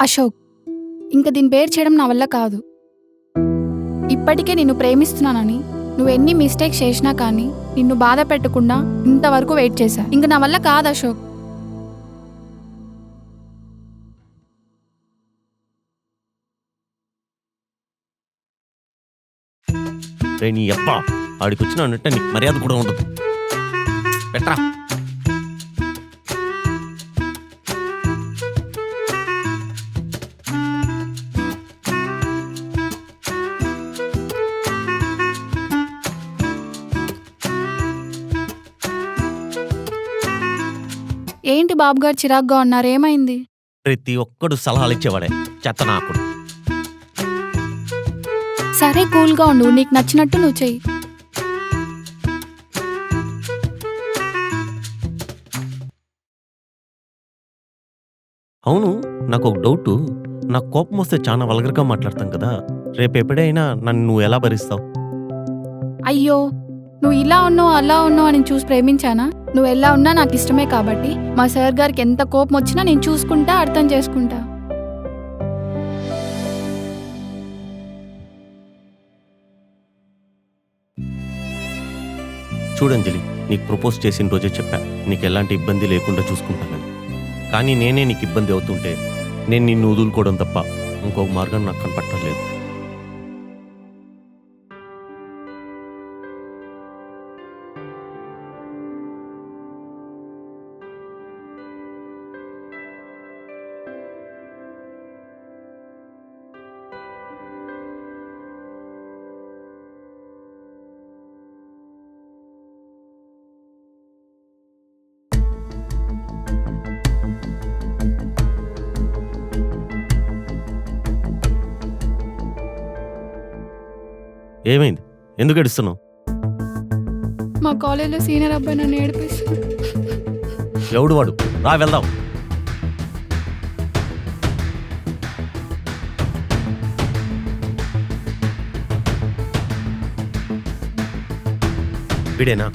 అశోక్, ఇంక దీని పేరు చేయడం నా వల్ల కాదు. ఇప్పటికే నిన్ను ప్రేమిస్తున్నానని నువ్వెన్ని మిస్టేక్స్ చేసినా కానీ నిన్ను బాధ పెట్టకుండా ఇంతవరకు వెయిట్ చేశా. ఇంక నా వల్ల కాదు అశోక్. నీ అబ్బా ఆడికి వచ్చిన అన్నట్టే నీకు మర్యాద కూడా ఉండదు. పెట్టరా. ఏంటి బాబుగారు చిరాగ్గా ఉన్నారు? ఏమైంది? ప్రతి ఒక్కడు సలహాలు ఇచ్చేవాడే చెత్తనాకుడు. సరే కూల్గా ఉండు, నీకు నచ్చినట్టు నువ్వు చెయ్యి. అవును, నాకు ఒక డౌటు. నాకు కోపం వస్తే చాలా వల్గర్గా మాట్లాడతాం కదా. రేపు ఎప్పుడైనా నన్ను నువ్వు ఎలా భరిస్తావు? అయ్యో, నువ్వు ఇలా ఉన్నావు అలా ఉన్నావు అని చూసి ప్రేమించానా? నువ్వు ఎలా ఉన్నా నాకు ఇష్టమే కాబట్టి మా సార్ గారికి ఎంత కోపం వచ్చినా నేను చూసుకుంటా, అర్థం చేసుకుంటా. చూడంజలి, నీకు ప్రపోజ్ చేసిన రోజే చెప్పాను నీకు ఎలాంటి ఇబ్బంది లేకుండా చూసుకుంటానని. కానీ నేనే నీకు ఇబ్బంది అవుతుంటే నేను నిన్ను వదులుకోవడం తప్ప ఇంకొక మార్గం నాకు కనపట్టలేదు. ఏమైంది? ఎందుకు ఏడుస్తున్నావు? మా కాలేజీలో సీనియర్ అబ్బాయి నన్ను ఏడిపిస్తుంది. ఎవడు వాడు? రా వెళ్దాం. వీడేనా?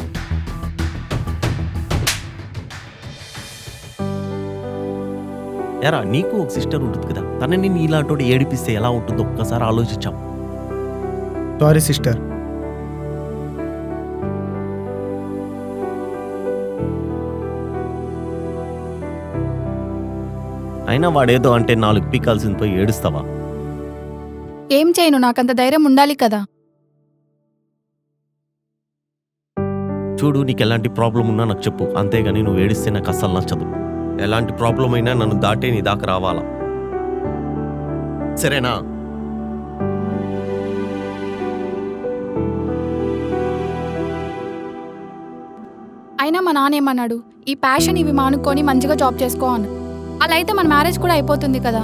ఎరా, నీకు ఒక సిస్టర్ ఉంటుంది కదా, తనని నీలాంటి ఏడిపిస్తే ఎలా ఉంటుందో ఒక్కసారి ఆలోచించాం. Sorry sister. అయినా వాడేదో అంటే 4 పీకాల్సింది పోయి ఏడుస్తావా? ఏం చేయను, నాకంత ధైర్యం ఉండాలి కదా. చూడు, నీకు ఎలాంటి ప్రాబ్లం ఉన్నా నాకు చెప్పు, అంతేగాని నువ్వు ఏడిస్తే నాకు అస్సలు నచ్చదు. ఎలాంటి ప్రాబ్లం అయినా నన్ను దాటే నీ దాకా రావాలా, సరేనా? అయినా మా నాన్న ఏమన్నాడు? ఈ ప్యాషన్ ఇవి మానుకొని మంచిగా జాబ్ చేసుకో అని. అలా అయితే మన మ్యారేజ్ కూడా అయిపోతుంది కదా.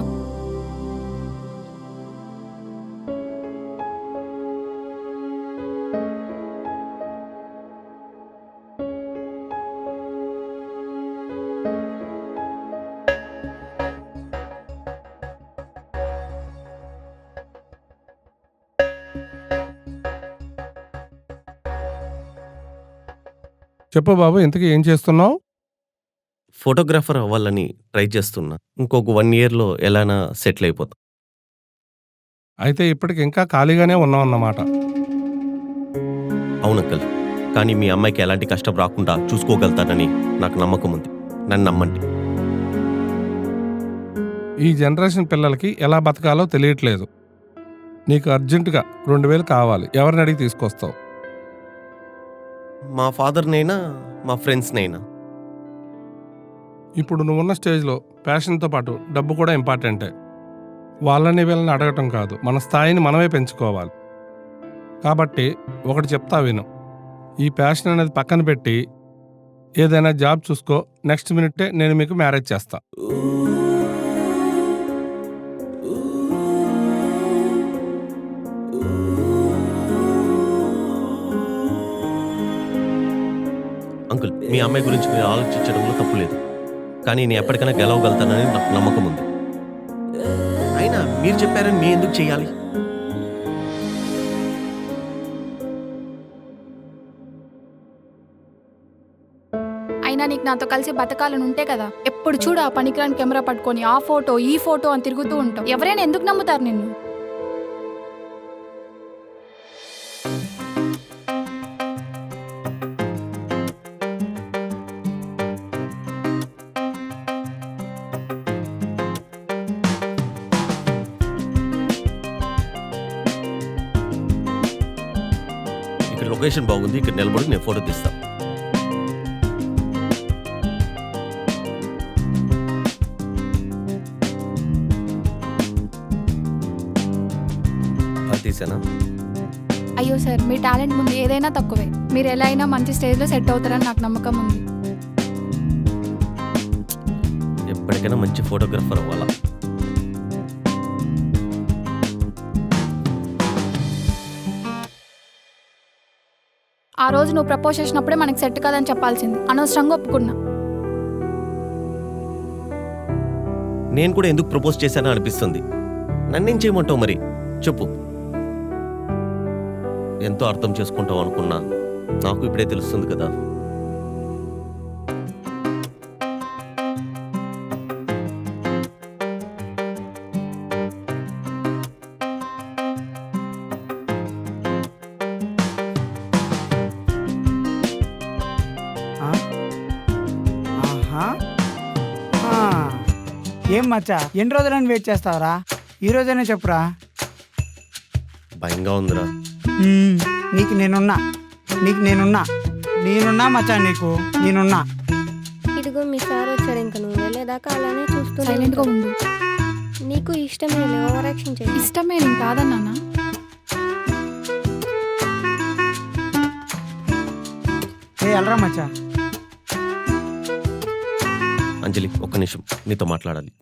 చెప్పు బాబు, ఇంతకీ ఏం చేస్తున్నావు? ఫోటోగ్రాఫర్ అవ్వాలని ట్రై చేస్తున్నా. ఇంకొక 1 yearలో ఎలానా సెటిల్ అయిపోతా. అయితే ఇప్పటికి ఇంకా ఖాళీగానే ఉన్నావు అన్నమాట. అవునంకల్, కానీ మీ అమ్మాయికి ఎలాంటి కష్టం రాకుండా చూసుకోగలుగుతానని నాకు నమ్మకం ఉంది. నన్ను నమ్మండి. ఈ జనరేషన్ పిల్లలకి ఎలా బతకాలో తెలియట్లేదు. నీకు అర్జెంటుగా 2000 కావాలి. ఎవరిని అడిగి తీసుకొస్తావు? మా ఫాదర్నైనా మా ఫ్రెండ్స్నైనా. ఇప్పుడు నువ్వున్న స్టేజ్లో ప్యాషన్తో పాటు డబ్బు కూడా ఇంపార్టెంటే. వాళ్ళని వీళ్ళని అడగటం కాదు, మన స్థాయిని మనమే పెంచుకోవాలి. కాబట్టి ఒకటి చెప్తా విను. ఈ ప్యాషన్ అనేది పక్కన పెట్టి ఏదైనా జాబ్ చూసుకో. నెక్స్ట్ మినిటే నేను మీకు మ్యారేజ్ చేస్తా. అంకుల్, మీ అమ్మాయి గురించి మీరు ఆలోచించడంలో తప్పు లేదు, కానీ నేను ఎప్పటికైనా గెలవగలుగుతానని నాకు నమ్మకం ఉంది. అయినా మీరు చెప్పారని నేను ఎందుకు చేయాలి? అయినా అయినా నీకు నాతో కలిసి బతకాలని ఉంటే కదా ఎప్పుడు చూడు ఆ పనికిరాని కెమెరా పట్టుకొని ఆ ఫోటో ఈ ఫోటో అని తిరుగుతూ ఉంటావు. ఎవరైనా ఎందుకు నమ్ముతారు నిన్ను? ఇక్కడ లొకేషన్ బాగుంది, ఇక్కడ నిలబడి నేను ఫోటో తీస్తా. అది తీసానా? అయ్యో సార్, మీ టాలెంట్ ముందు ఏదైనా తక్కువే. మీరు ఎలా అయినా మంచి స్టేజ్లో సెట్ అవుతారని నాకు నమ్మకం ఉంది. ఎప్పటికైనా మంచి ఫోటోగ్రఫర్ అవ్వాలా. ఆ రోజు నువ్వు ప్రపోజ్ చేసినప్పుడే మనకి సెట్ కాదని చెప్పాల్సింది. అనవసరంగా ఒప్పుకున్నా. నేను కూడా ఎందుకు ప్రపోజ్ చేశానో అనిపిస్తుంది. నన్నేం చేయమంటావు మరి చెప్పు. ఎంతో అర్థం చేసుకుంటావు అనుకున్నా, నాకు ఇప్పుడే తెలుస్తుంది కదా. ఆహా. ఏం మచ్చా, ఎన్ని రోజులని వెయిట్ చేస్తావరా? ఈ రోజైనా చెప్పురా. భయంగా ఉందిరా. నీకు నేనున్నా, నేనున్నా మచ్చా, నేనున్నా. ఇదిగో మీ సార్ వచ్చాడు, ఇంక నువ్వు వెళ్ళేదాకా అలానే చూస్తూ సైలెంట్గా ఉండు. నీకు ఇష్టమే ఓవర్ యాక్షన్ చేయి. ఇష్టమే నేను కాదన్నా. వెళ్ళరా మచ్చా. అంజలి, ఒక్క నిమిషం నీతో మాట్లాడాలి.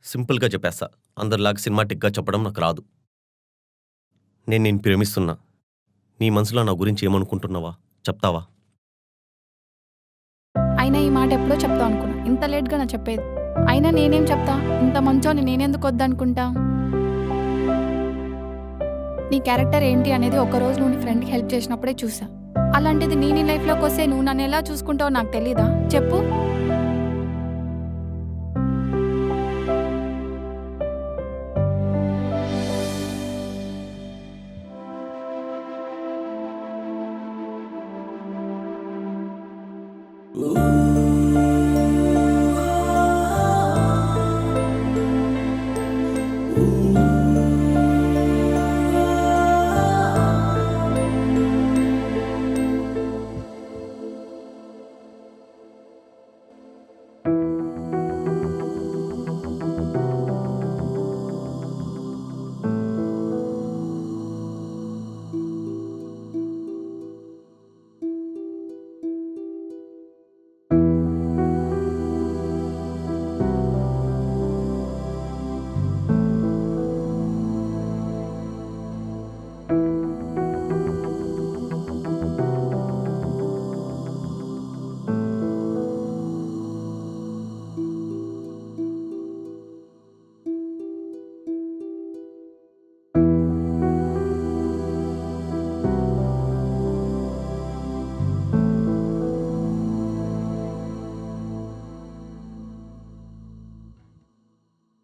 సింపుల్గా చెప్పేస్తా, అందరిలాగా సినిమాటిక్గా చెప్పడం నాకు రాదు. నేను ప్రేమిస్తున్నా. నీ మనసులో నా గురించి ఏమనుకుంటున్నావా చెప్తావా? అయినా ఈ మాట ఎప్పుడో చెప్తావు అనుకున్నా, ఇంత లేట్గా నా చెప్పేది. అయినా నేనేం చెప్తా, ఇంత మంచోని నేనెందుకు వద్దనుకుంటా? నీ క్యారెక్టర్ ఏంటి అనేది ఒకరోజు నువ్వు నీ ఫ్రెండ్కి హెల్ప్ చేసినప్పుడే చూసా. అలాంటిది నీ లైఫ్లోకి వస్తే నువ్వు నన్ను ఎలా చూసుకుంటావో నాకు తెలీదా చెప్పు.